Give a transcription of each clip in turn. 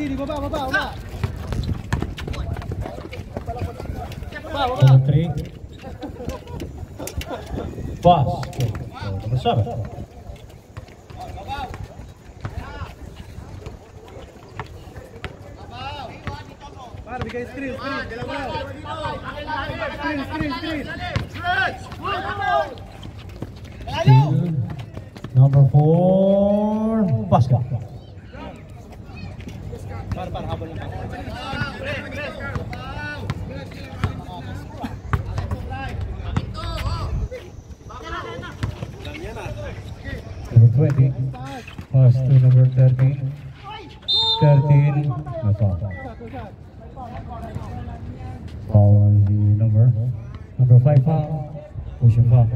Di baba. Number 3. Basket. Number 7. Para bigay screen. Number 4. Basket. Para habol lang. Number 20. Pass to number 13. 13. No foul. Foul on the number 5 foul. Pushing foul.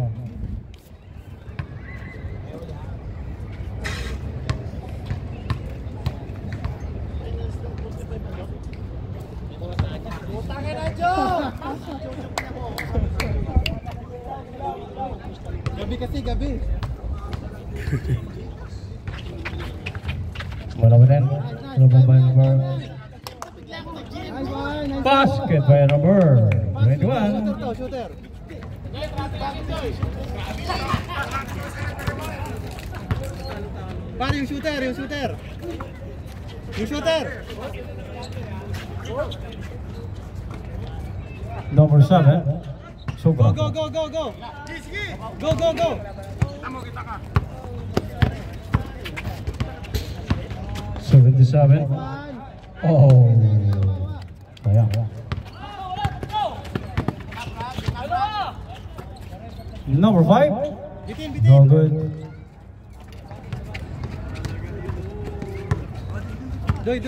Gabi. Wala ba din? Number basket by number 21. Shooter. Para yung shooter. Number 7. Sobra. Go. Go. Tamo kita ka. 77. Oh. Sayang. Number 5. Bitin. No good. Doy.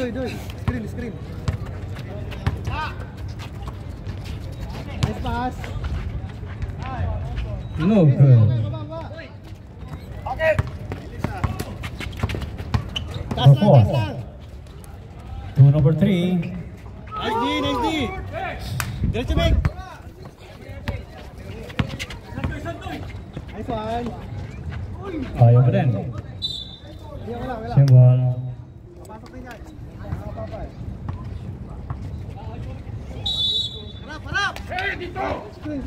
Screen. Nice pass. No good. Okay. Number 4. To number 3. Nice D. Diretso Meg. Nice one. Ayaw pa din. Wala. Symbol. Papasok din yan. Harap. Hey, dito. Screen.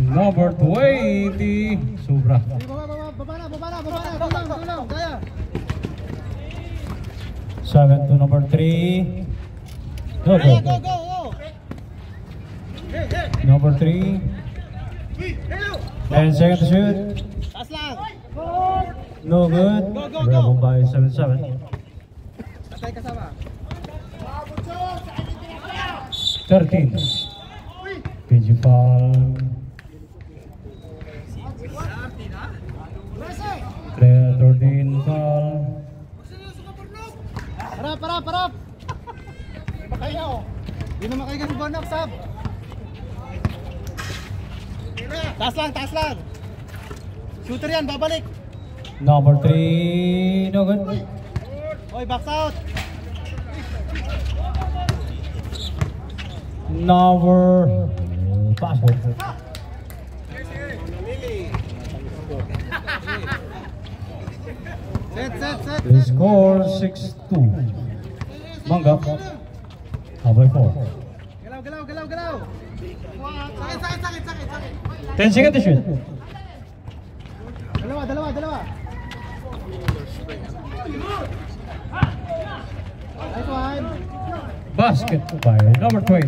Number 20. Sobra. Baba na. Tulang. Kaya. 7 to number 3. No good. Go. Hey. Number 3. 10 seconds to shoot. Taas lang. No good. Go. Rebel by 7-7. Patay kasama. 13. PG foul. Player 13 foul. Harap. Di naman kayo si Bonok, Sab. Taas lang. Shooter yan, babalik. Number 3. No good. Oy, box out. Number basket. Set. The score 6-2. Manggap. Habay 4. Galaw. Sakit. 10 seconds to shoot. Dalawa. Nice one. Basket by number 20.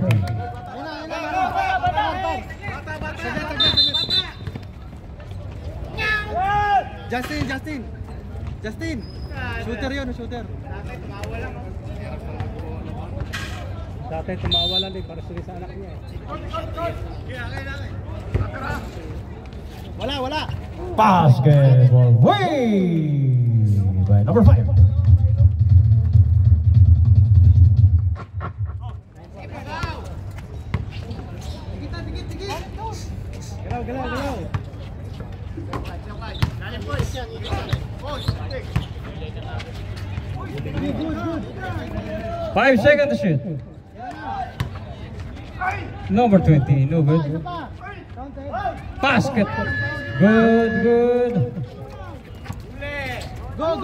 Justin. Shooter yun. Dati tumawa lang din para sa anak niya. Wala. Basketball way by number 5. Galaw, galaw. Good. 5 seconds to shoot. Number 20, no good. Basket. Good. Go.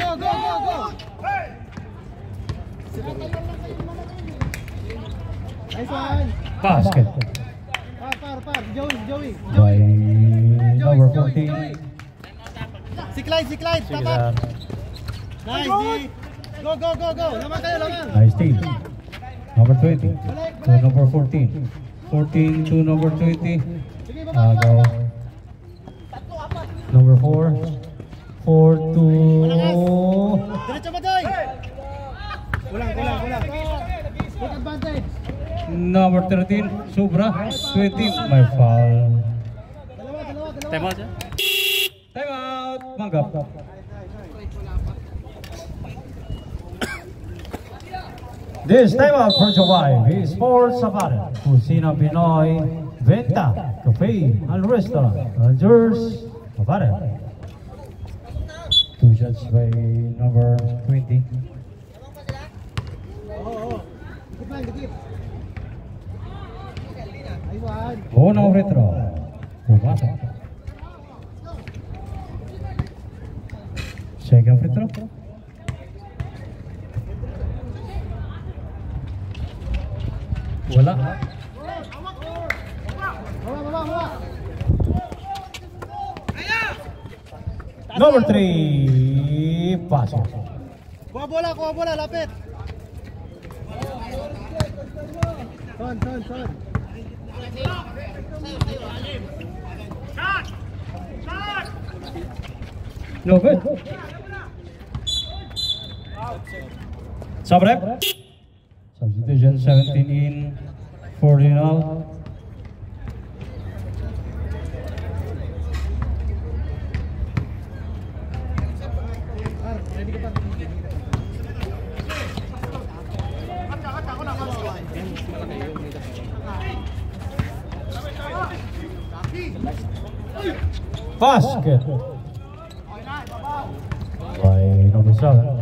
Nice one. Basket. Par. Joey. By number 14. Si Clyde. Tapat. Nice, D. Go. Laman kayo. Nice steal. Number 20 to number 14. 14 to number 20. Go. Number 4. 4 to... Diretso ba, Doy? Kulang. Take advantage. Number 13. Sobra. 20. My foul. Dalawa. Time out. Time out. Manggap. This time out for July is for Sabada, Kusina Pinoy, Venta, Cafe and Restaurant, Rangers, Sabada. 2 shots by number 20. Dikit. Nice one. Una free throw. Pumasok. Second free throw. Wala. Baba. Number 3. Pasok. Kuha bola, lapit. Son. No good. Subrep. Substitution 17 in, 14 out. Basket by number 7.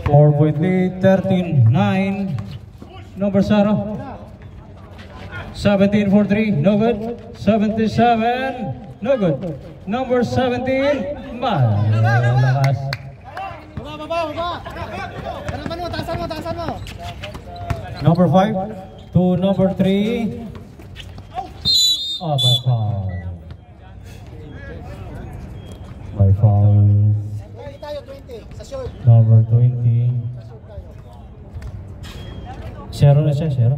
4.3, 13, 9. Number 0. 17 for 3, no good. 77, no good. Number 17, malakas. Baba. Taasan mo. Number 5 to number 3. Oh, by foul. Number 20. Zero na siya, zero.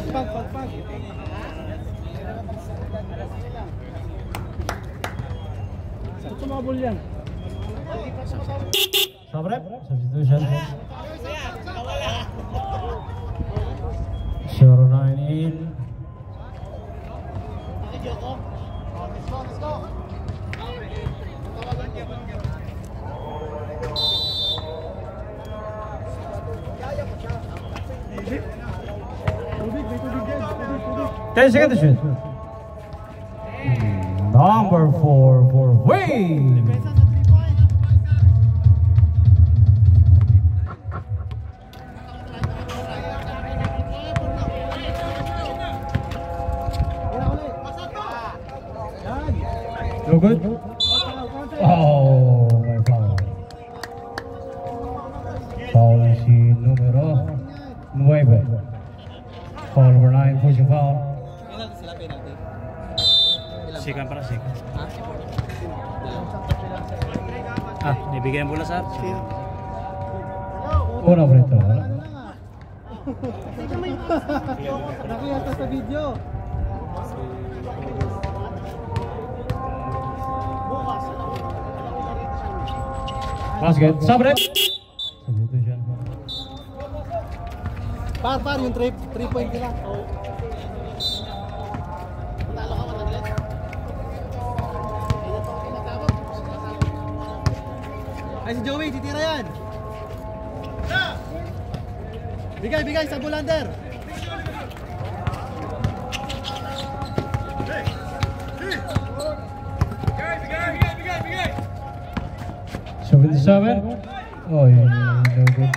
Pagpag. Saan sumabol yan? Sabrep, substitution. 09 in. Let's go. Tubig. 10 seconds to shoot. Number 4 for Wayne. Depensa sa 3 point. No good? Oh, my foul. Foul si numero 9. Foul number 9, pushing foul. Sikan para sikan. Nibigyan bola sa una free throw. Nakita sa video. Basket, Sabrep. Substitution. Par yung 3 point nila. Ay, si Joey, titira yan. Bigay sa Bulander. 77. Oh, no good.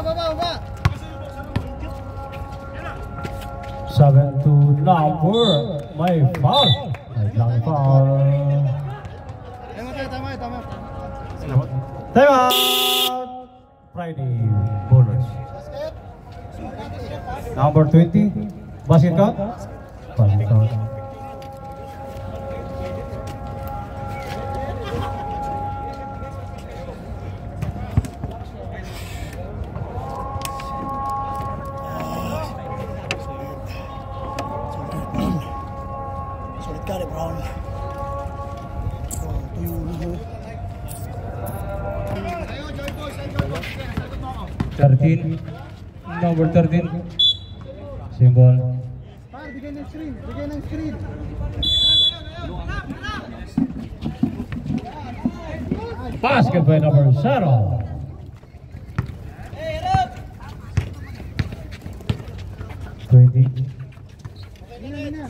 Baba. 7 to number. May foul. May lang foul. Tama. Time out. Friday Bullets. Number 20. Basket count. Basket count. Sulit ka rin, Brown. Tuyo luho. 13. Number 13. Symbol. Bigay ng screen. Basket by number 0.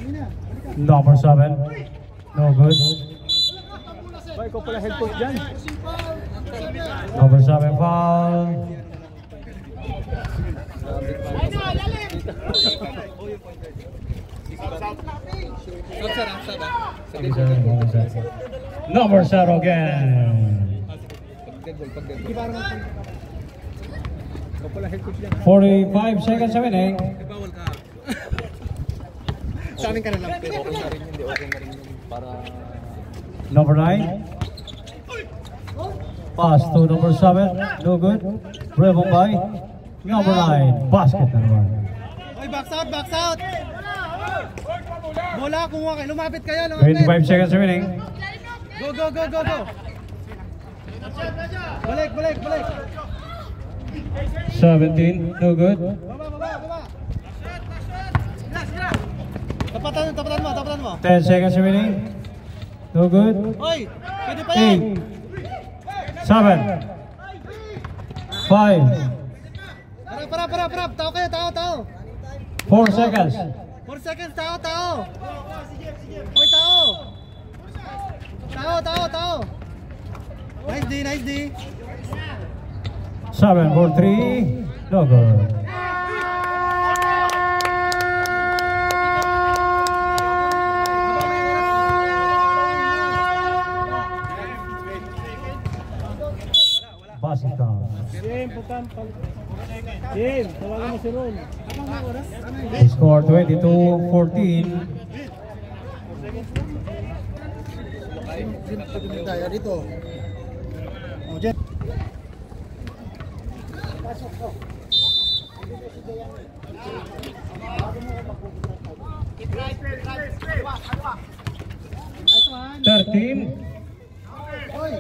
Mina. Number 7. No good. Ba, ikaw pala head coach dyan. Number 7 foul. Number 0 again. Ikaw pala head coach dyan. 45 seconds remaining. Sa amin ka na lang. Number 9. Pass to number 7. No good. Rebound by number 9. Basket na naman. Oy, box out. Bola, kumuha kayo. Lumapit kayo. 25 seconds remaining. Go. Balik. 17. No good. Baba. Tapatan mo. 10 seconds remaining. No good. Oy, pwede pa yan. 8. 7. 5. Para. Tao kayo, tao. 4 seconds. 4 seconds, tao. Oy, tao. Nice D. 7 for 3. No good. Basket count. Jim, tawagan mo si Ron. They score 22-14. Tayo dito. Oh, Jen. Nice one. 13. Oy.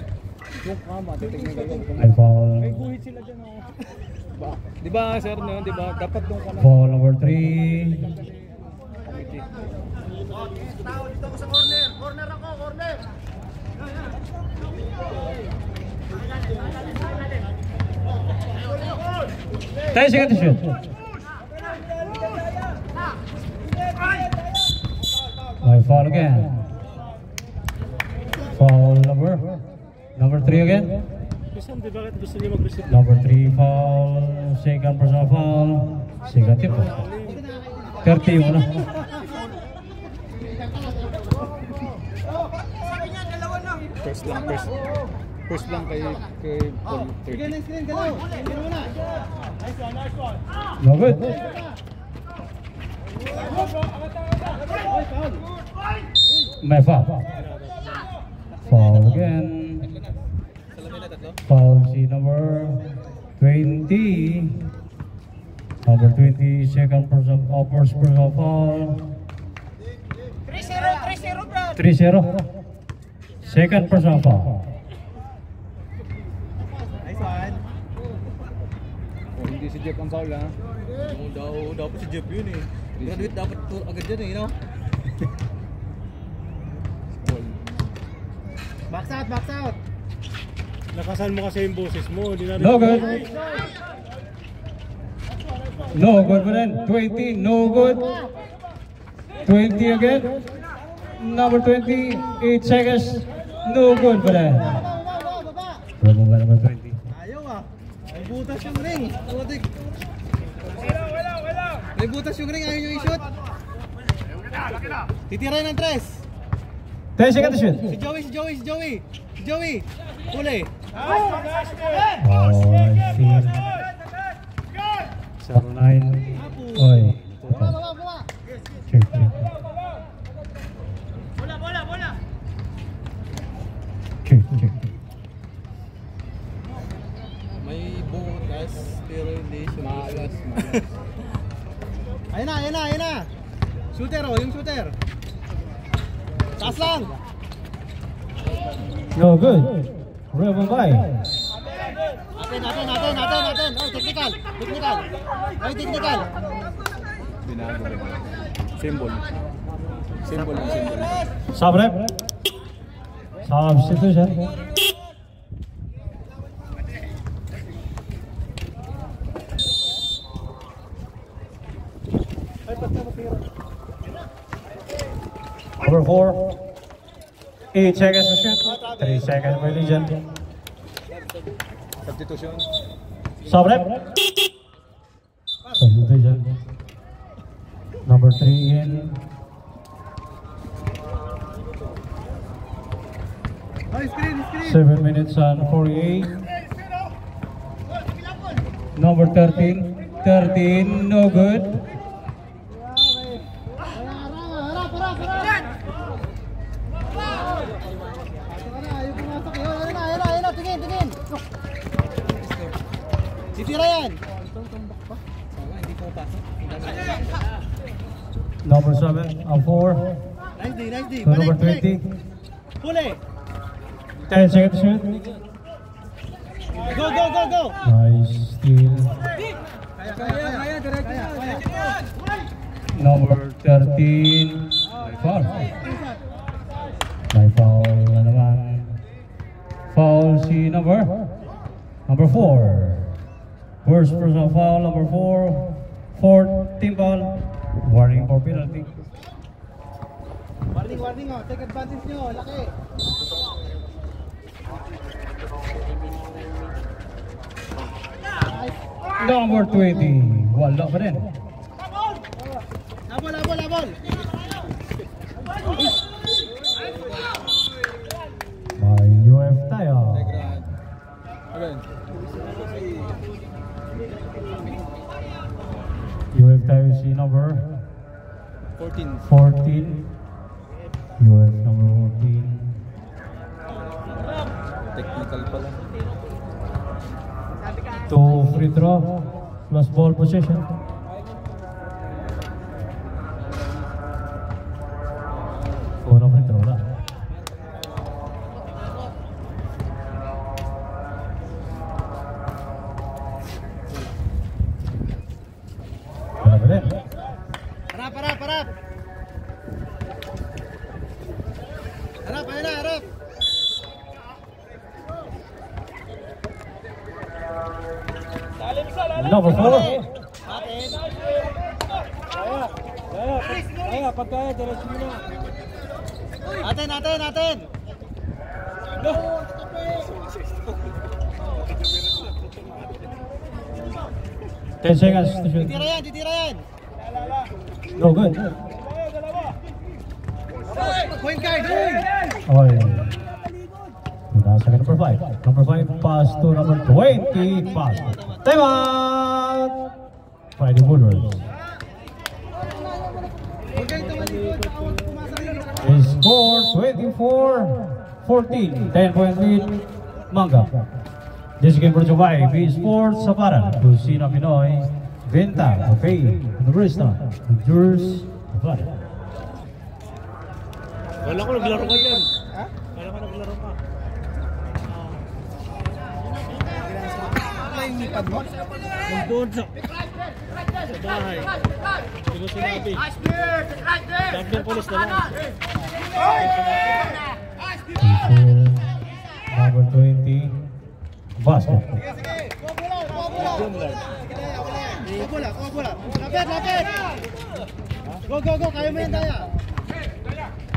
I foul. Guhit sila dyan, oh. Di ba, sir, no? Di ba? Dapat doon ka na. Foul number 3. Tao, dito ako sa corner. Corner ako. 10 seconds to shoot. My foul again. Foul number 3 again. Number 3 foul. Second personal foul. Second tip. 30 muna. First lang kay Paul. Bigyan ng screen, galaw. Bigyan mo na. Nice one. No good. May foul. Foul again. Foul si number 20. Number 20, second person, first personal foul. 3-0, bro. 3-0. Second personal foul. Nice one. Oh, hindi si Jeff ang foul, ha? Dapat si Jeff yun eh. Graduate dapat agad dyan eh, you know? Box out, box out. Nakasan mo kasi yung boses mo. Di na rin. No good. No good pa rin. 20, no good. 20 again. Number 20, 8 seconds. No good pa rin. Bravo ba number 20? Ayaw ah. May butas yung ring. Putik. May butas yung ring, ayaw nyo i-shoot. Titirahin ng 3. 10 seconds to shoot. Si Joey. Huli. Oh, I see. 09. Oy. Check. Check. May butas, pero hindi siya malas. Ayun na. Shooter oh, yung shooter. Taas lang. No good. Rebel by. Natin. Oh, technical. Binago. Symbol. Symbol. Sub-rep. Substitution. Number 4. 8 seconds to shoot. 3 seconds for Legion. Substitution. Sub-rep. Substitution. Number 3 in. Screen. 7 minutes and 48. Number 13, no good. Tingin. Titira yan. Number 7, a 4. Nice D. To number 20. Huli. 10 seconds to shoot. Go. Nice steal. Kaya, diretso. Number 13, foul. May foul na naman. Foul si number 4. First personal foul, number 4. Fourth team foul. Warning for penalty. Warning oh. Take advantage nyo. Laki. Number 20. Wala pa rin. Labol. May UF tayo. UF tayo si number 14. UF number 14. Technical pala. 2 free throw plus ball possession. Una free throw lang. Wala pa rin. Harap. Harap. Number 4. Kaya, pagkaya, diretso mo na. Atin. 10 seconds to shoot. Titira yan. No good. Point guard. Okay. Nasa ka number 5. Number 5 pass to number 20. Pass. Time out! Friday Woodwards. Is score 24-14. 10-point lead. Manga. This game brought to you by B Sports Saparan. Kusina Pinoy. Venta. Cafe. Restaurant. Jurs. Saparan. Wala ko naglaro ka dyan. Wala ko naglaro ka. Nandun sa bahay. Sino sinabi? Dagdag polis na lang. Number 20, basket. Lapit! Go! Kaya mo yan, Daya.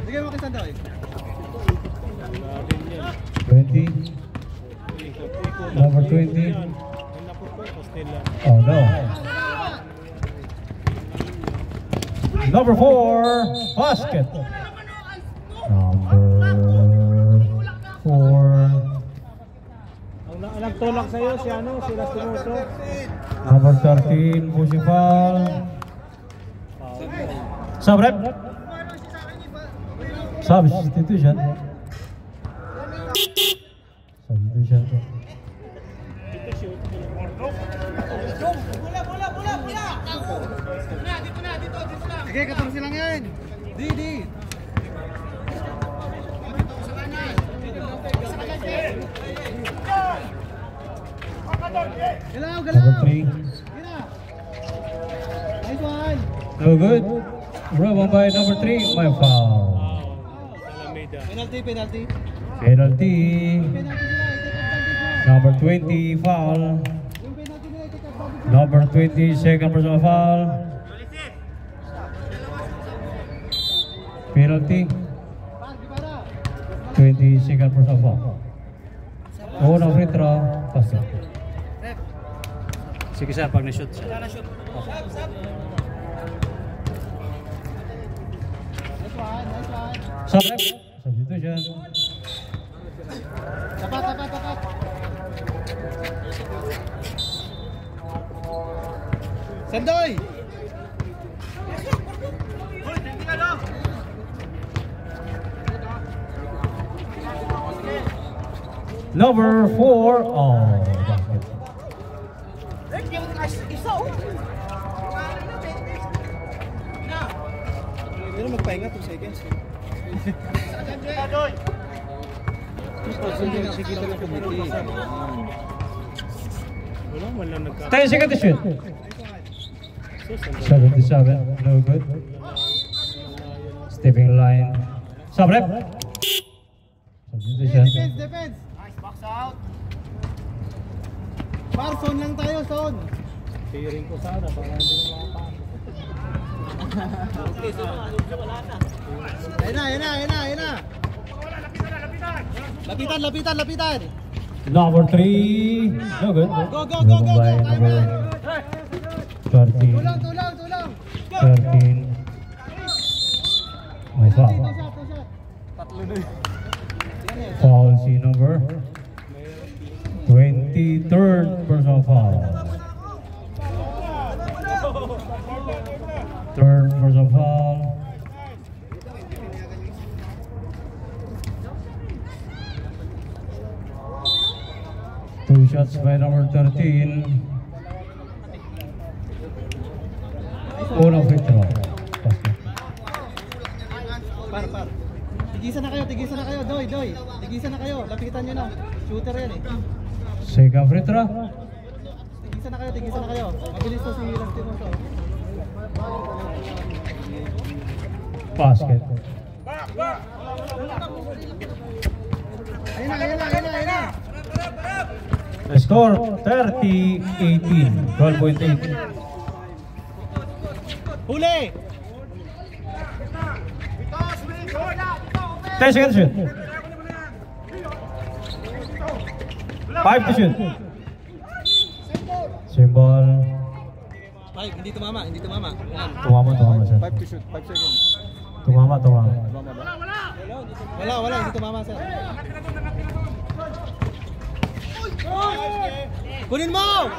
Sige mo kay Sandoy. 20. Number 20. Oh no. Number 4, basket. Number 4. Ang nagtulak sa'yo, si Lastimoso. Number 13, pushing foul. Sub-rep. Substitution. Sige, 14 lang yan. Di. Galaw. Number 3. Nice one. No good. Rebound by number 3. My foul. Penalty. Penalty. Number 20 foul. Number 20 second personal foul. Penalty. 20 second personal foul. Unang free throw. Pasok. Sige sir, pag na-shoot siya. Sub-rep. Substitution. Tapat. Sandoy! Number 4. Oh, basket. Pero magpahinga 2 seconds. Hindi nakikita ng committee. Wala man lang 10 seconds to shoot. 77. No good. Stepping line. Sub-rep. Substitution. Defense. Nice, box out. Son lang tayo, Son. Piring ko sana para hindi Ayun na. Lapitan. Number 3. No good. Go. By number 13. Tulang. 13. My foul. Foul si number 23rd personal foul. Third personal foul. Two shots by number 13. Unang free throw. Par. Tigisan na kayo, Doy. Tigisan na kayo, lapitan nyo na. Shooter yan eh. Second free throw. Tigisan na kayo. Mabilis to si Lastimoso. Basket. Ayun na. The score 30-18. 12.8. Huli! 10 seconds shoot. 5 to shoot. Symbol. Ay, hindi tumama. Yan. Tumama sir. 5 to shoot, 5 seconds. Tumama. Wala, hindi tumama, sir. Kunin mo!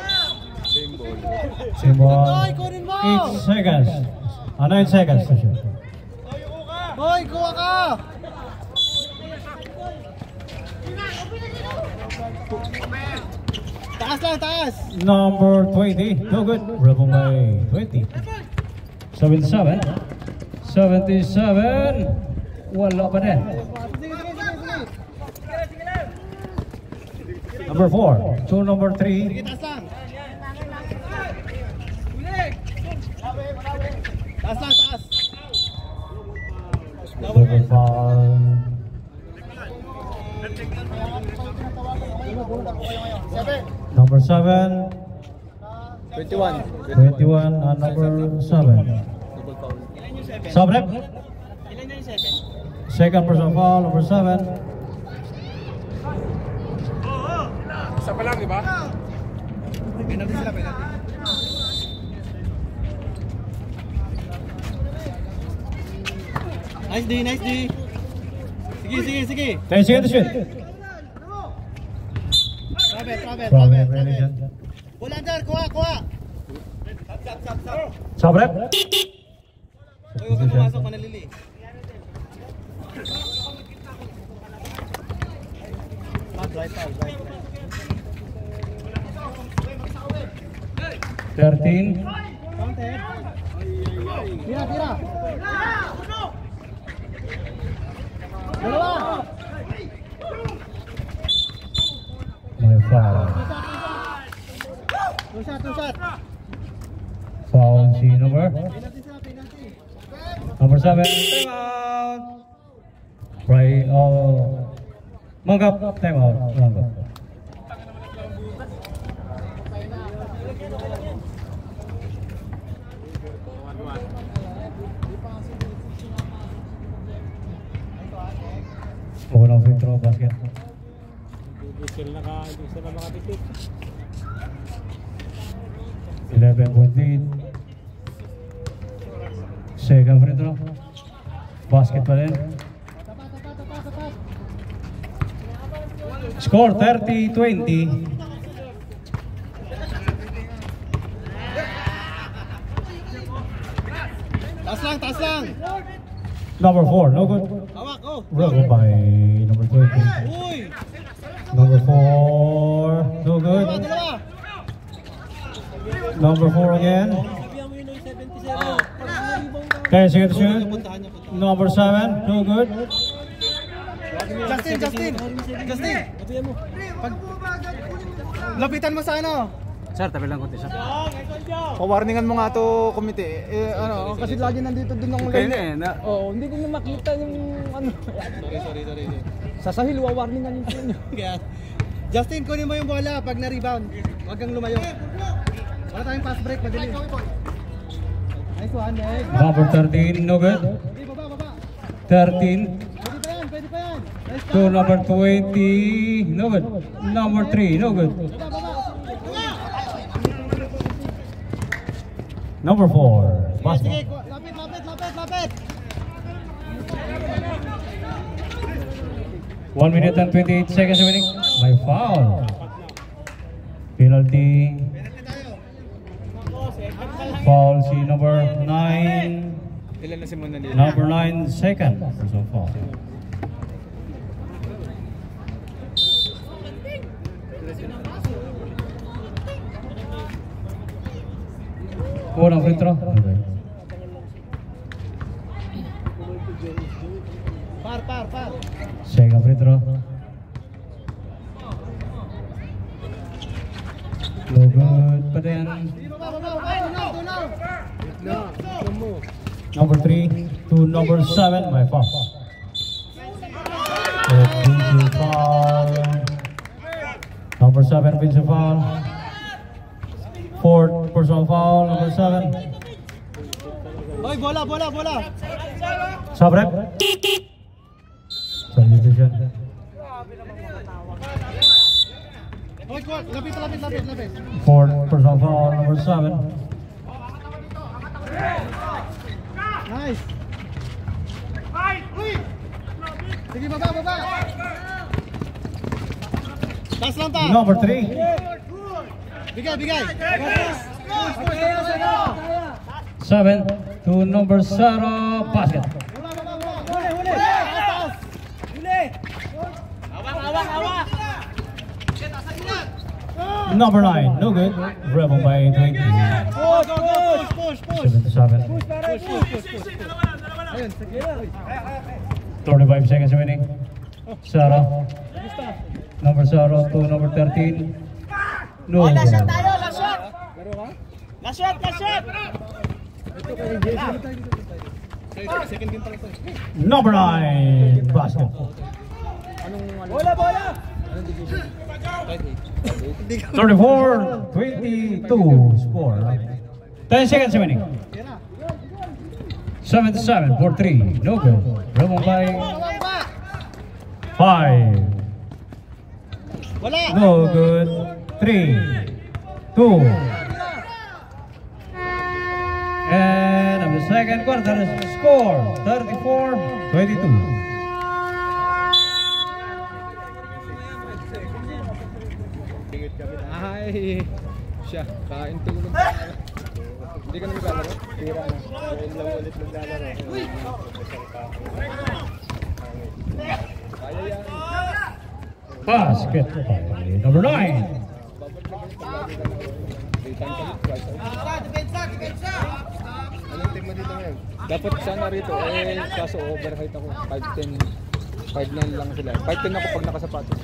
Symbol. Boy, kunin mo! 8 seconds. 9 seconds to shoot. Boy, kuha ka! Taas! Number 20. No good. Rebound by 20. 77. Wala pa din. Number 4 to number 3. Taas lang! Taas! Double foul. Number 7. 21. 21 and number 7. Double foul. Subrep. Second personal foul, number 7. Isa pa lang, di ba? Penalty sila, penalty. Nice D, nice D. Sige. 10 seconds to shoot. Travel. Relegation. Wala dyan, kuha. Subrep. Uy, huwag kang pumasok, manalili. Drive foul. 13. Counter. Tira. Dalawa. May foul. Two shot. Foul si number. Penalty sila, penalty. Number 7. Time out. Right. Manggap. Time out. Manggap. Walang free throw basket. Hindi sila makatipid. 11-point lead. Second free throw. Basket pa rin. Score 30-20. Taas lang. Number 4, no good. Hawak, oh. Rubber by number 20. Uy. Number 4, no good. Dalawa. Number 4 again. 10 seconds to shoot. Number 7, no good. Justin. Lapitan mo sa ano? Sir, tabi lang konti sir. Pawarningan mo nga to komite. Kasi lagi nandito din ang Kaya na. Oo, hindi ko na makita yung ano. Sorry. Sa sahil, wawarningan yung inyo. Kaya, Justin, kunin mo yung bola pag na-rebound. Huwag kang lumayo. Wala tayong pass break, madali. Nice one, Meg. Number 13, no good. Hey, baba. 13 Pwede pa yan. Nice to number 20, no good. Number 3, no good. baba. Number 4, Sige, basket. lapit. 1 minute and 28 seconds remaining. May foul. Penalty. Foul si number 9. Ilan na si Mon nandito? Number 9, second. So foul. Walang free throw. Okay. Par. Second free throw. No good pa din. Number 3 to number 7. May foul. Offensive foul. Number 7 offensive foul. Fourth personal foul. Number 7. Hoy, bola. Subrep. Salutation. Hoy, lapit. Fourth personal foul. Number 7. Nice. Sige, baba. Taas lang pa. Number 3. Bigay. 7 to number 0. Basket. Huli. Taas. Hawak. Number 9. No good. Rebel by 20. Push. 7 to 7. Ayun, sige. 35 seconds remaining. Sarah. Number 0 to number 13. No good. Last shot. Second game pa lang to. Number 9. Basket. 34-22 score. 10 seconds remaining. 77 for 3. No good. Rebound by 5. Wala. No good. 3, 2. And of the second quarter score 34-22. Ay, siya, kain tulog. Hindi ka na maglalaro? Tira na. Ngayon lang ulit maglalaro. Kaya yan. Basket by number 9. Anong team mo dito ngayon? Dapat sana rito, kaso overheight ako. 5'10", 5'9" lang sila. 5'10" ako pag nakasapatos.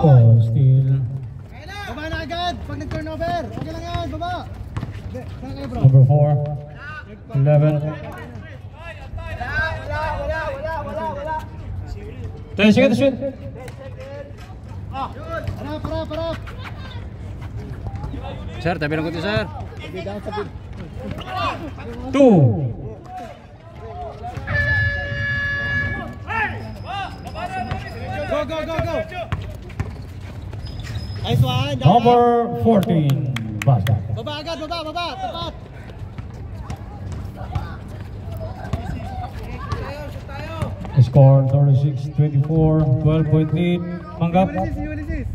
Oh, still Baba na agad. Pag nag-turnover. Okay lang yan. Baba. Okay, saan kayo bro? number 4. 11. 10 seconds to shoot. Harap. Sir, tabi lang ko ito, sir. 2. Go. Nice one. Number 14. Basket. Baba agad. Baba. Tapat. Score 36-24. 12.8. Manggap. Ulysses.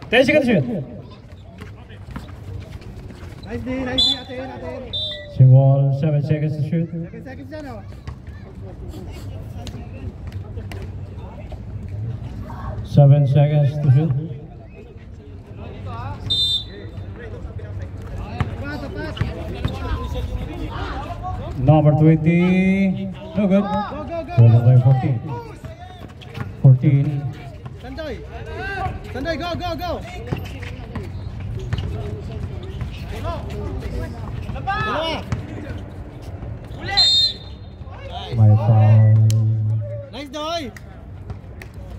10 seconds to shoot. Nice D. Atin. Symbol 7 seconds to shoot. Seconds dyan oh. 7 seconds to shoot. Tapat. Number 20. No good. Go. Rebound by 14. 14. Sandoy, go. Dalawa. My foul. Nice Doy.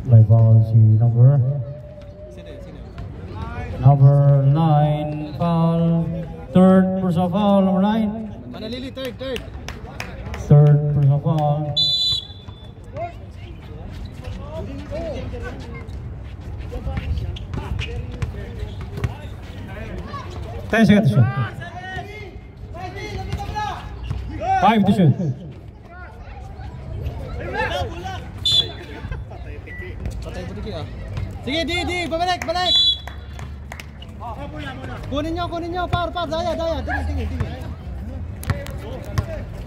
My foul si number 9 foul. Third personal foul, number 9. Manalili, third. Third personal foul. Ten seconds to shoot. 5 to shoot. Sige, di, balik. Kunin nyo, power, daya. Tingin.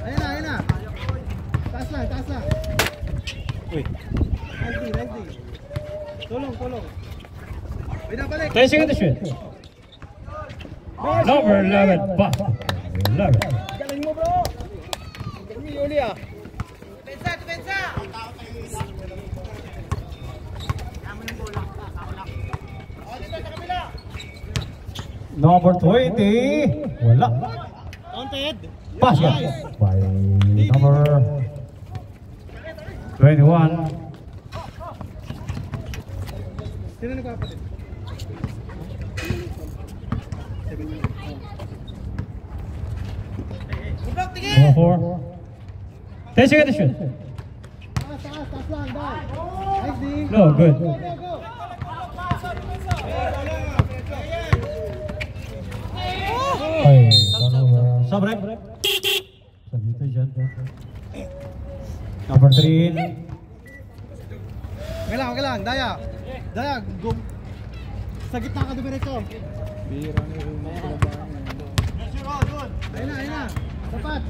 Ayan na. Taas lang. Uy. Nice D. Tulong. Binabalik. 10 seconds to shoot. Number 11, basket. 11. Galing mo bro! Galing mo Yuli ah! Depensa! Number 20. Wala. Counted. Basket by number 21. Sino nagpapalit? Number 4. 10 seconds to shoot. Taas lang, dahil. Nice D. No, good. Go. Ay, sabre. Sabi ito dyan. Number 3. Okay lang. Daya, go. Sa gitna ka dumiretso. Bira niyo rin mga kalabahan. Ayun na. Dapat.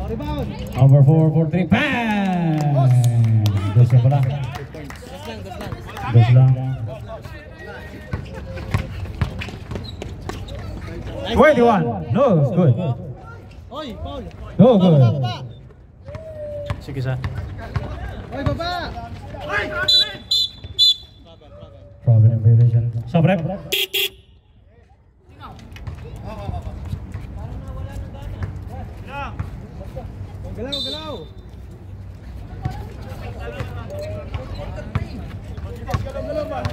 Rebound. Number 4 for 3. Bang! Dos na pala. Dos lang. 21. No, good. Oy, Paul. No, good. Baba. Sige sa. Oy, baba. Problem violation. Sabre. Galaw, galaw.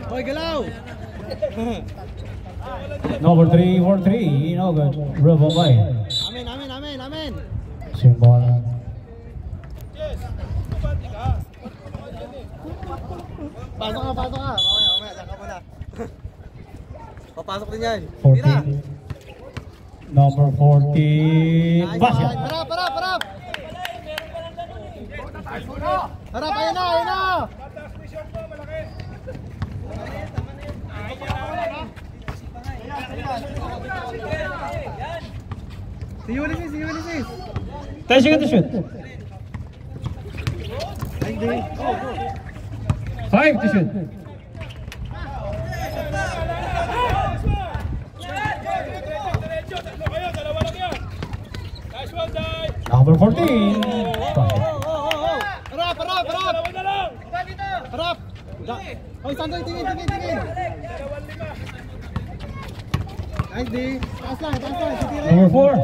Hoy, galaw. Number 3 for 3. No good. Rebel by. Amen, amen, amen, amen. Symbol. Pasok ka, pasok ka. Mamaya, mamaya, saan ka muna. Papasok din yan. Tira. 14. Number 14. Nice Basket. one. Harap, harap, harap. Harap, ayun na, ayun na. Si Ulysses, si Ulysses. 10 seconds to shoot. Ay, hindi. 5 to shoot. Number 14. Basket. Harap, harap, harap. Harap. Hoy, Sandoy, tingin, tingin, tingin. Nice, D. Taas lang, titira. Number 4.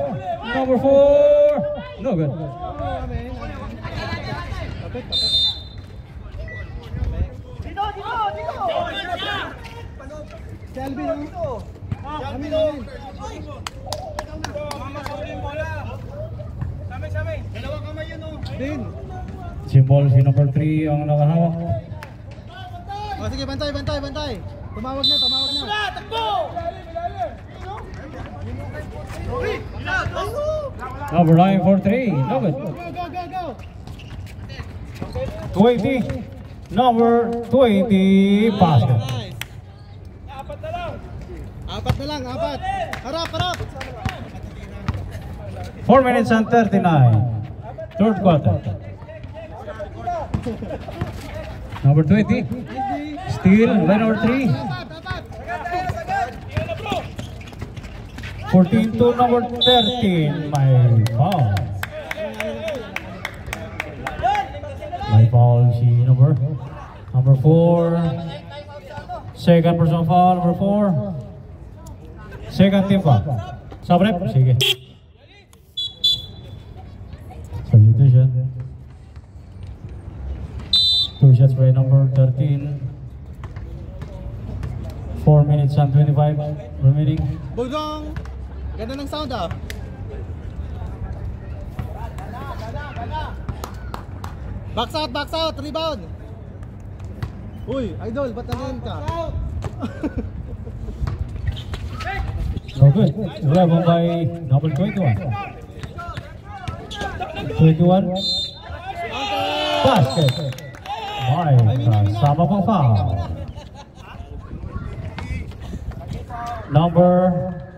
Number 4. No good. Amen, amen. Tapit, tapit. Si Alvin, no? Amin, amin. Din. Symbol si number 3 ang nakahawak. O sige, bantay, bantay, bantay. Tumawag na, tumawag na. Number 9 for 3. No good. Go, go, go, go. 20. Number 20. Basket. Nice. Apat na lang, apat. Harap, harap. 4 minutes and 39. Third quarter. Number 20. Steal by number 3. Apat, apat. 14 to number 13. My foul. My foul si number 4. Second personal foul, number 4. Second team foul. Sabrep, sige. Substitution. 2 shots by number 13. 4 minutes and 25 remaining. Bulgong. Ganda ng sound ah. Box out, rebound. Uy, idol, ba't nandiyan ka? No good. Rebound by number 21. 21. Basket. Ay, kasama pang foul. Number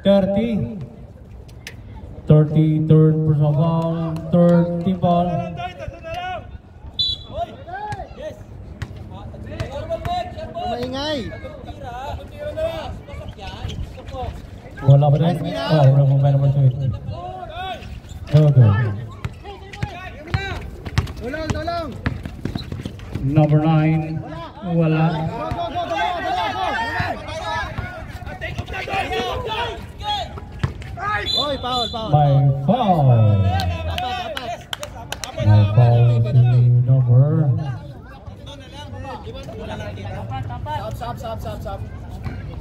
30. 33rd personal foul. Third team foul. Maingay. Wala ba rin? Oh, rebound by number 20. No good. Tulong, tulong. Number 9. Wala. Go, go, go, go, go. Oy, foul, foul. By foul. Apat, apat. May foul si number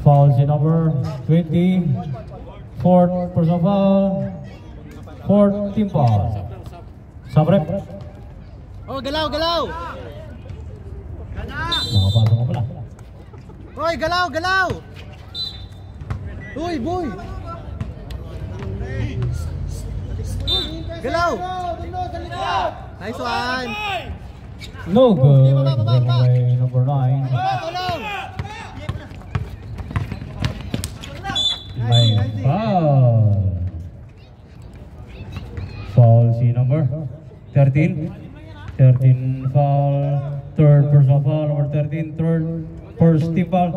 foul si number 20. Fourth personal foul. Fourth team foul. Sabrep. Oh, galaw, galaw. Nakapasok ka pala. Oy, galaw, galaw. Uy, boy. Galaw. Nice one. No good. Baba, baba, baba. By number 9. Tulong. May foul. Foul si number 13. 13 foul. Third personal foul. Number 13. Third first team foul.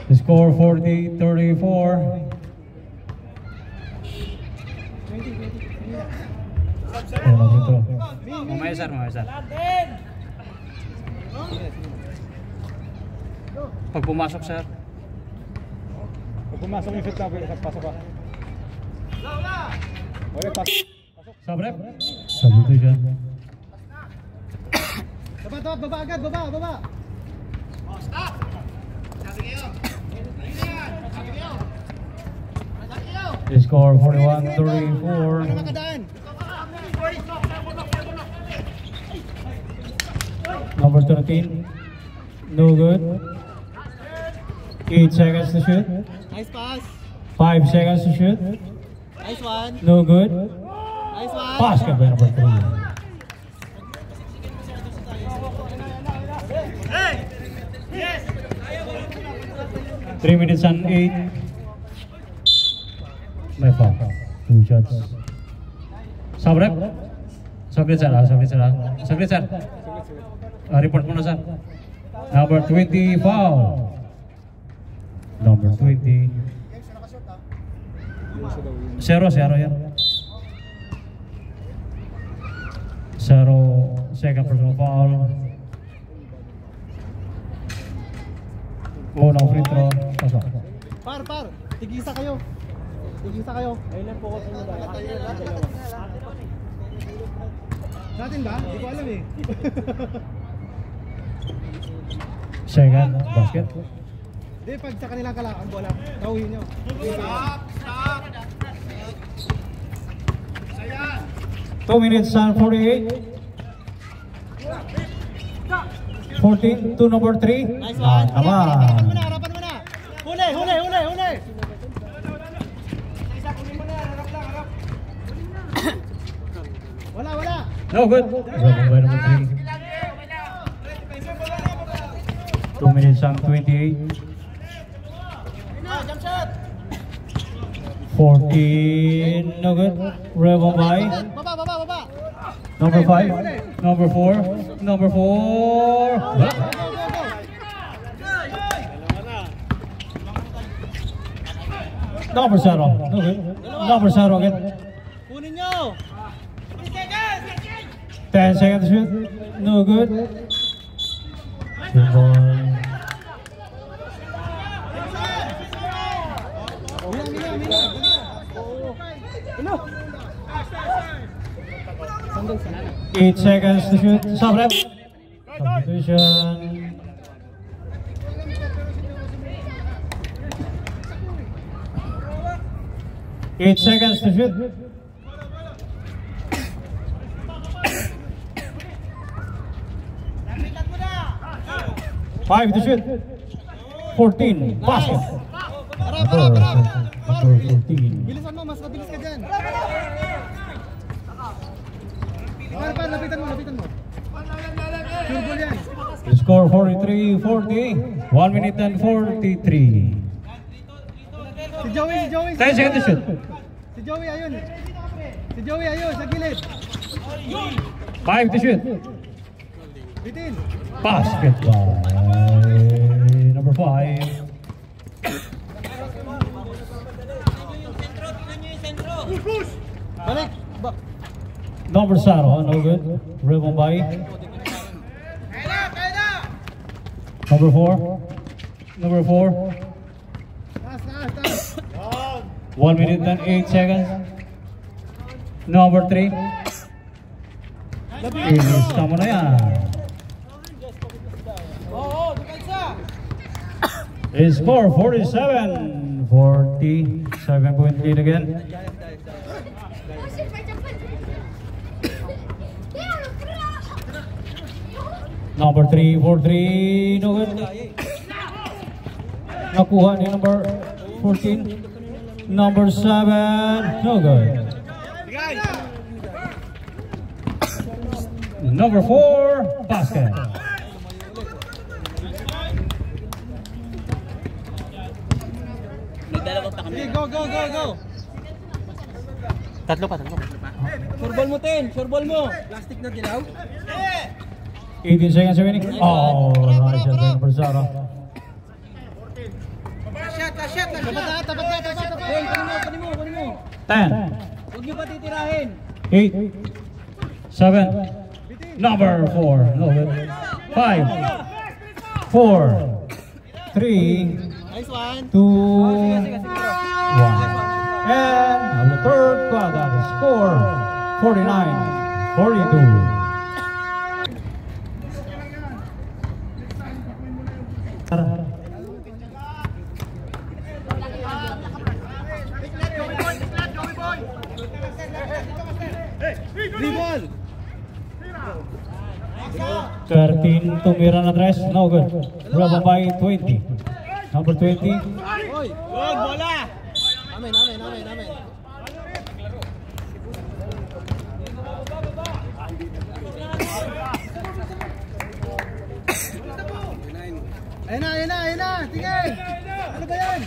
The score 40-34. Mamaya sir, mamaya sir. Pag pumasok sir. Pag pumasok yung shoot namin, pasok ka. Okay, pasok. Sabrep. Substitution. Baba agad, baba. The score Para 41-34. makadaan. Number 13. No good. 8 seconds to shoot. Nice pass. 5 seconds to shoot. Nice one. No good. Nice one. Basket by number 3. Yes. 3 minutes and 8. May foul. 2 shots. Sabrep. Saglit sir. Report muna sir. Number 20 foul. Number 20. 0 yan. 0 second personal foul. Unang free throw. Pasok. Par. Tigisa kayo. Ayun po ko sa natin ba? Hindi ko alam eh. Second basket. Hindi, pag sa kanilang ang bola, tawin nyo. Stop! 2 minutes and 48. 14 to number 3. Nice one. Come on. Harapan mo na. Huli. Wala. No good. Rebound by number 3. 2 minutes and 28. 14. No good. Rebound by Baba. number 5. Number 4. Number 4. Go. Number 0. No good. Number 0 again. Kunin nyo. 10 seconds to shoot. No good. Shoot ball. Ano? 8 seconds to shoot. Sabrep. Substitution. Eight seconds to shoot. Five to shoot. 14. Basket. Harap. Number 14. Bilisan mo, mas mabilis ka dyan. Par, lapitan mo. Sure goal yan. The score 43-40. 1 minute and 43. Si Joey. 10 seconds to shoot. Si Joey ayun, sa gilid. 5 to shoot. Bitin. Basket by number 5. Balik. Number 0, no good. Rebound by number 4. Number 4. Taas. 1 minute and 8 seconds. Number 3. Ilista mo na yan. Is score 47. 47-point lead again. Number 3 for 3. No good. Nakuha ni number 14. Number 7. No good. Number 4. Basket. Sige, go. Tatlo pa. Sureball mo. Plastic na dilaw. 18 seconds remaining. Oh, nice shot by number 0. Shot. Tapat. Kunin mo. 10. Huwag niyo pa titirahin. 8, 7, number 4, no good. 5, 4, 3, Nice one. 2, 1. And on the third quarter, the score 49-42. Dribble! 13 tumira na tres, no good. Rubber by 20. Number 20. Oy! Good, bola! Amen, amen, amen, amen. Ayun na, ayun na, ayun na! Tingin! Ano ba yan?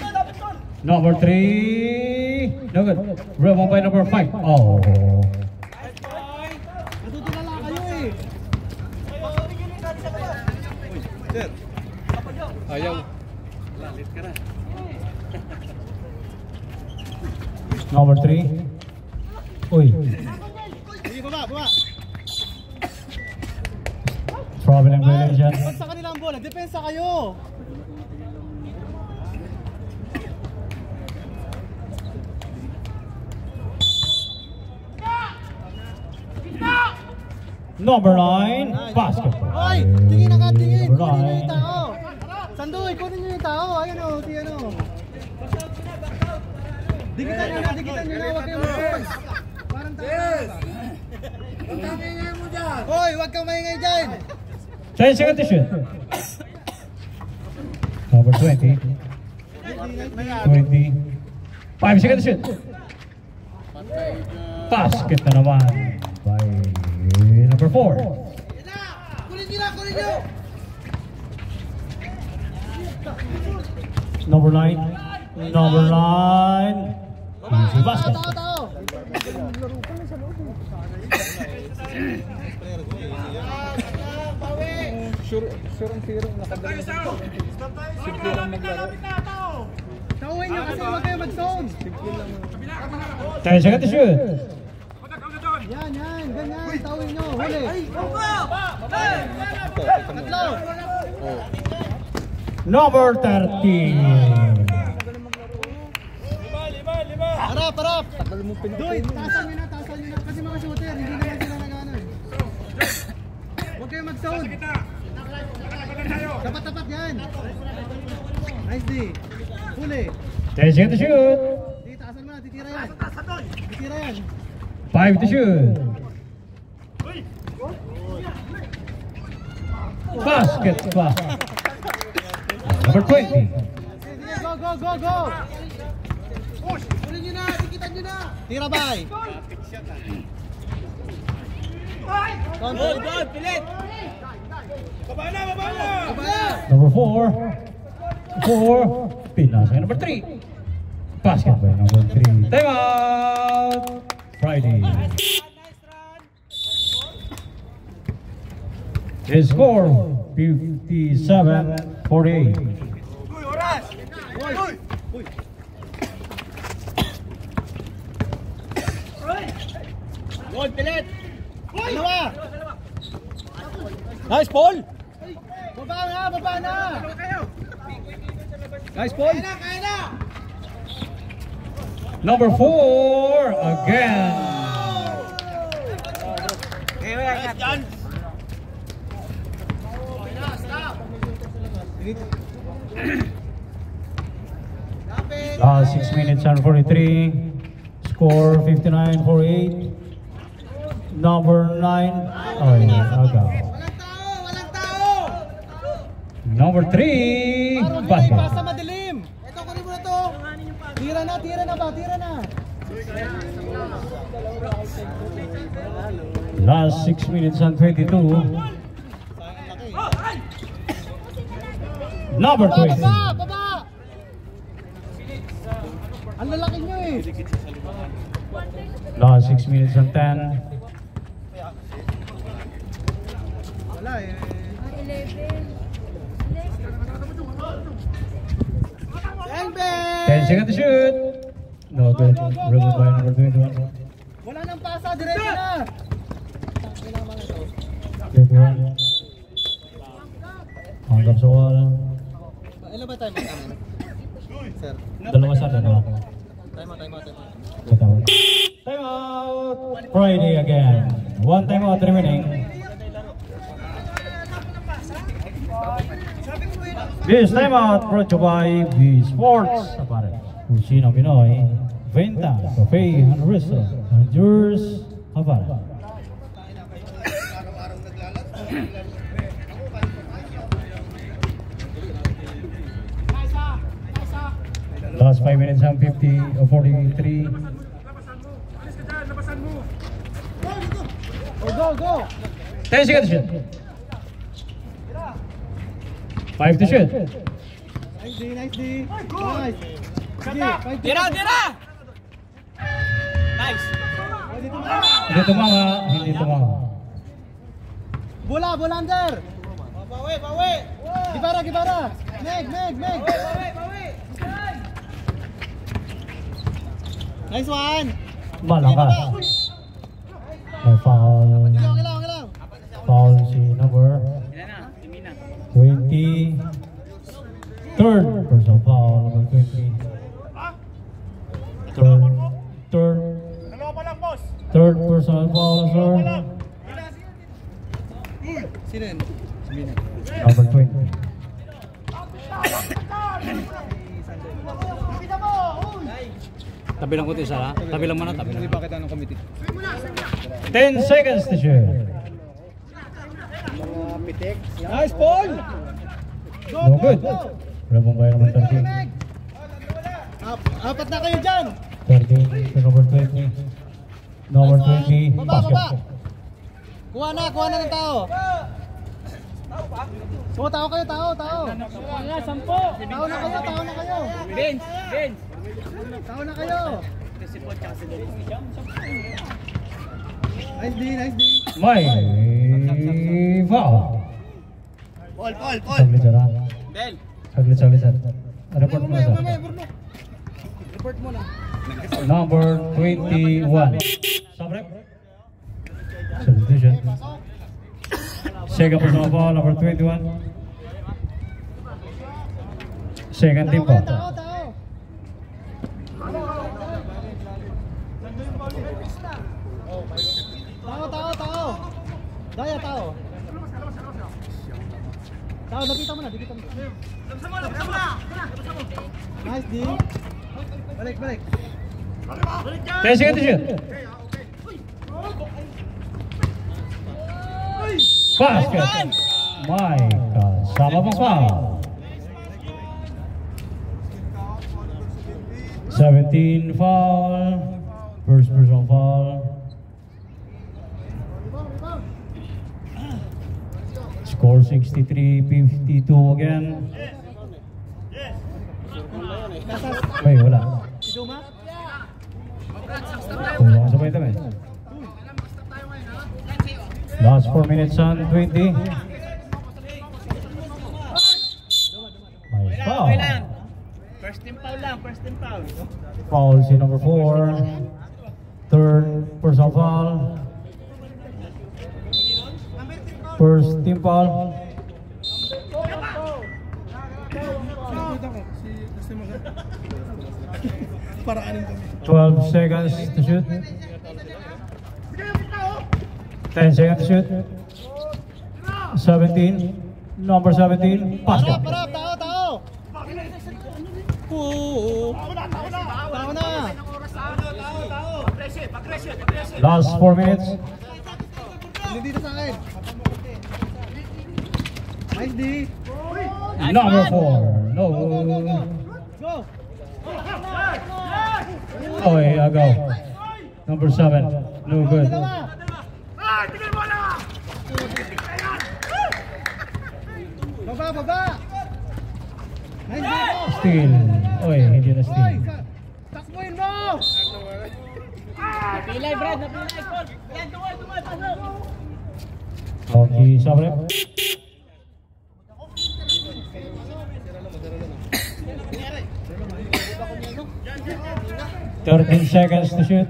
Number 3. No good. Rubber by number 5. Oh. Natutulala kayo eh! Sir! Ayaw. Number 3. Uy. Sige, baba, baba! Traveling violation. Pag sa kanila ang bola, depensa kayo! Number 9. Basketball. Oy! Tingin na ka, tingin! Number Kunin nyo yung 9. tao! Sandoy, kunin nyo yung tao! Ayun o, si ano! Digitan nyo na, huwag kayong mag-choice! Parang tao na. Hoy, huwag kang maingay dyan! 10 seconds to shoot. Number 20. 20. 5 seconds to shoot. Basket na naman by number 4. Kunin nyo na, kunin nyo! Number 9. Number 9. Easy basket. Tao, tao! Sure ang zero. Nakadala. Simple lang maglaro. Tauhin nyo kasi huwag kayo mag-zone! 10 seconds to shoot. Yan, yan, ganyan, tauhin nyo, huli! Tatlo! Number 13. Harap, harap! Doy, taasan nyo na, kasi mga shooter, hindi naman sila nag-ano eh. Huwag kayo mag-zone! Tapat-tapat yan! Nice D! Huli! 10 seconds to shoot. Di, taasan mo na, titira yan! Titira yan! 5 to shoot. Basket pa. Number 20. Sige, go, go, go, go! Push! Kunin nyo na, tikitan nyo na! Tira bay! Control, good, pilit! Baba na, baba na! Baba na! Number 4. 4. Pinasa number 3. Basket by number 3. Time out! Friday. His score 57-48. Oras! Uy! Uy! Good, pilit! Dalawa! Nice, Paul! Baba na, baba na! Nice, Paul! Kaya na, kaya na! Number 4 again. Nice, John! Last 6 minutes and 43. Score 59-48. Number 9. Oh, yeah, Walang okay. tao! Walang tao! Number 3. Parang Basket. pasa madilim! Ito, kunin mo na to! Tira na ba? Tira na! Last 6 minutes and 22. Number Baba! 20. Baba! Baba! Ang lalaki nyo eh! Last 6 minutes and 10. Wala eh. 10 seconds to shoot. No good. Rebound by number 21. Wala nang pasa, diretso na! 21. Hanggang sa wala. Ilan ba time out? Sir, Dalawa sa dalawa. time out. Time out. Friday again. One timeout remaining. This timeout brought to you by B Sports Apparel, Kusina Pinoy, Venta, Cafe and Restaurant, and yours, Apparel. Last 5 minutes and 43. Go! 10 seconds to shoot. 5 to shoot. Nice D. Nice. Sige, 5 Tira! Nice! Hindi tumama. Bola under! Bawi! Gibara! Meg! Nice one! Malakas. May foul. Okay lang. Foul si number 20. Third personal foul, number 20. Third personal foul, sir. Sino yun? Number 20. Tabi lang ko ito isa ha? Tabi lang muna, tabi lang. Hindi ba kita ng committee? 10 seconds to shoot. Nice ball! No good. Wala pong kaya naman 13. Apat na kayo dyan! 13 to number 20. Number 20, basket. Kuha na ng tao! Tao kayo! Tao na kayo! Bench! Tao na kayo! Nice D! May foul. Ball! Saglit sir ha. Del! Saglit sir. Report mo na sir. Report mo na. Number 21. Sabrep. Substitution. Second personal foul, number 21. Second team foul. Tao! Daya, tao! Tao, nakita mo na. Nice D! Balik! 10 seconds to shoot. Basket. My God. Sama pang foul. 17 foul. First personal foul. Score 63-52 again. Ay, wala. Kulang sa vitamin. Last 4 minutes and 20. May foul. First team foul. Foul si number 4. Third personal foul. First team foul. Paraanin kami. 12 seconds to shoot. 10 seconds to shoot. 17. Number 17. Basket. Para, tao! Tao na! Last 4 minutes. Hindi dito sa akin. Nice D! Number 4. No. Go! Oh, yeah, go. Number 7. No good. Baba! Nice D! Steal. Oy, hindi na steal. Takbuhin mo! Napilay, Brad! Napilay! Yan, tumoy! Pasok! Okay, Sabrep. Thirteen seconds to shoot.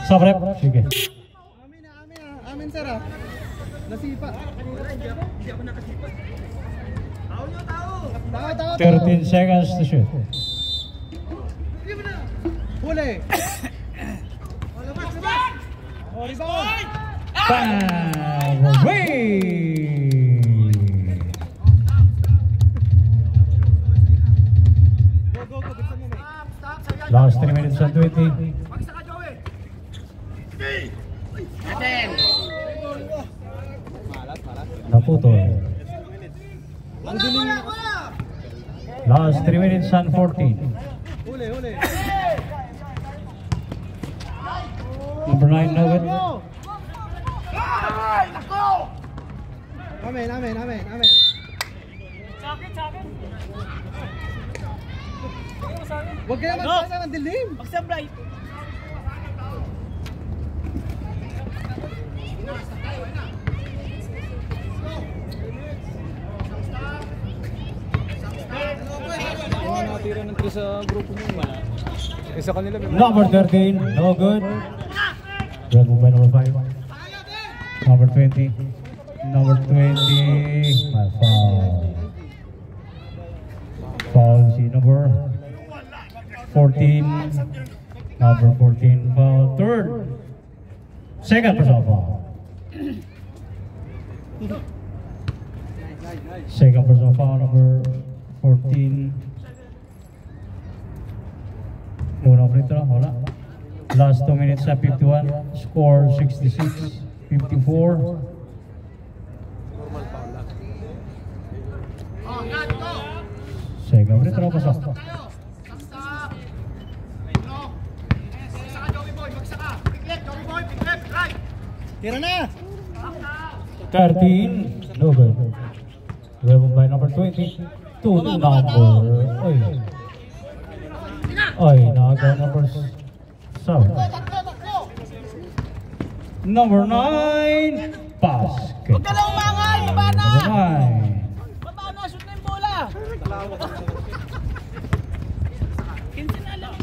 Sabrep. Sige. Amin sir ah. Nasipa. Tao. 13 seconds to shoot. Huli. Oh, rebound. Bang! Away! Go, go, go. Bilisan mo, mate. Last 3 minutes and 20. Naputol. Ang dilim na. Last 3 minutes and 14. Huli, huli. Number 9, Nugget. Amen, amen, amen, amen. Huwag kaya magpasa ng dilim. Magsablay. Mga natira ng 3 sa grupo mo. Isa kanila. Number 13, no good. Red move by number 5. Number 20. Number 20. My foul. Foul si number 14. Number 14 foul. Third. Second personal foul. Second personal foul number 14. Una free throw, wala. Last 2 minutes at 51. Score 66-54. Second free throw, pasok. Tira na. 13, no good. Driven by number 20 to number. Oy, naga number 7. Number 9, basket. Huwag ka lang umangay, baba na! Number 9. Baba na, shoot na yung bola! 15 na lang.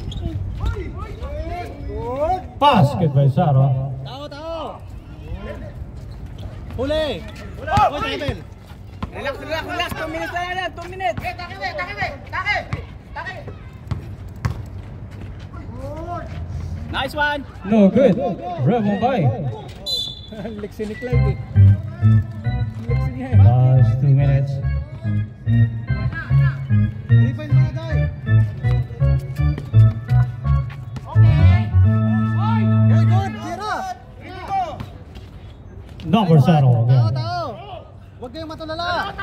Basket by Sara. Tao, tao. Huli. Huli, Emil. Relax, relax, relax. 2 minutes na yan, 2 minutes. Nice one. No good. Driven by. Lexi ni Clyde eh. Lexi niya eh. Last 2 minutes. 3 points mga guy. Very good. Tira. Number 0 Tao, again. tao. Huwag kayong matulala.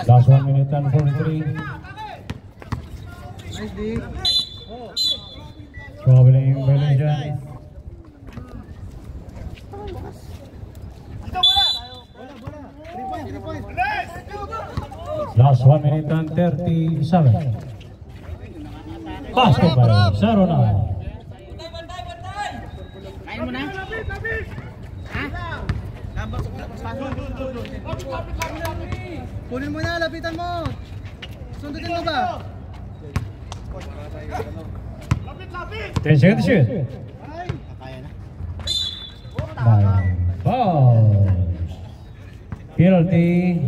Last 1 minute and 43. Nice, D. Traveling Malaysia. Bola, bola. 3 points, 3 points. Last 1 minute and 37. Basket by 0-9. Kain mo na. Kunin mo na, lapitan mo. Sundutin mo ba? 10 seconds to shoot. By foul. Penalty.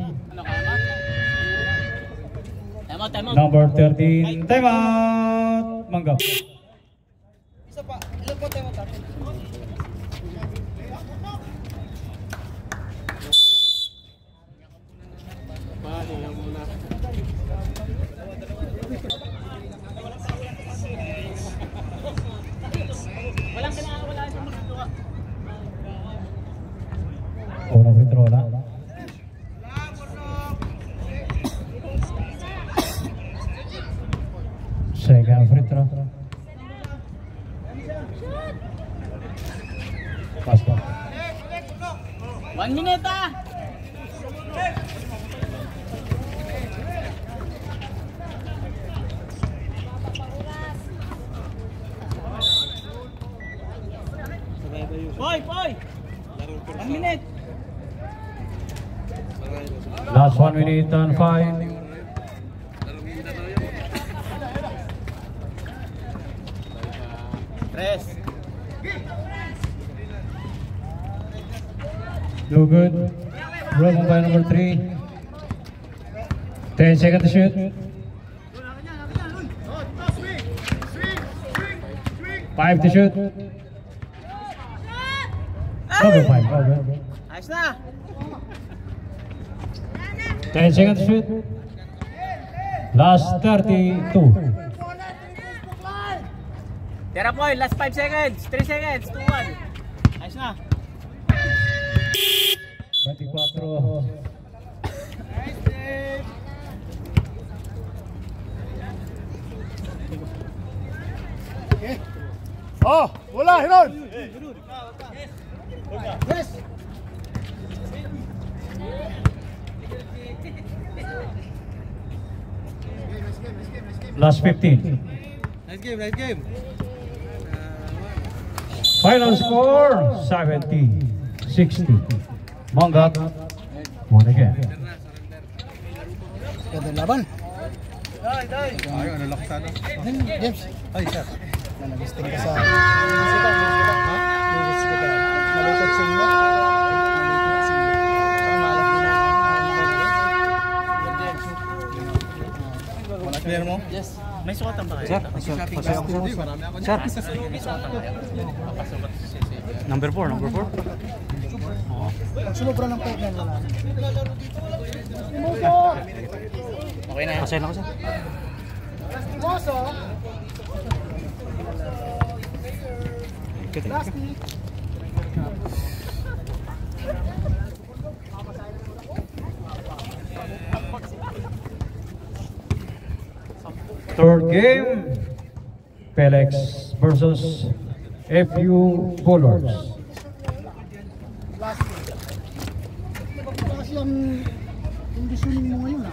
Time out. Number 13. Time out. Manggap. Isa pa. Ilan po tayo matapos? Walang kailangan, wala isang magagawa. Unang free throw na. Second free throw. Basket. 1 minute ah! Boy! 1 minute! Last 1 minute and 5. Tres! No good. Broken by number 3. 10 seconds to shoot. 5 to shoot. Number 5. Okay. Ayos na! 10 seconds to shoot. Last 32. Tira po, last 5 seconds, 3 seconds, 2, 1. Ayos na. 24. Oh, wala, Hiron! Last 15. Nice game, nice game. Final score 70-60. Mangat won again. Ganda laban. Ay, ano lakas sana? James. Ay, sir. Nag-listing ka sa... Malikot sa inyo. Player mo? Yes. May sukatan ba kayo? Sir, pasaya ako sa marami ako niya. Sir, May sukatan ba kayo? Papasukat si Sisi. Number 4, number 4. Pag sumubra ng peg yan, wala. Okay na yan. Pasaya na ako, sir. Third game, Pelex versus FU Bullets. Kasi ang conditioning mo ngayon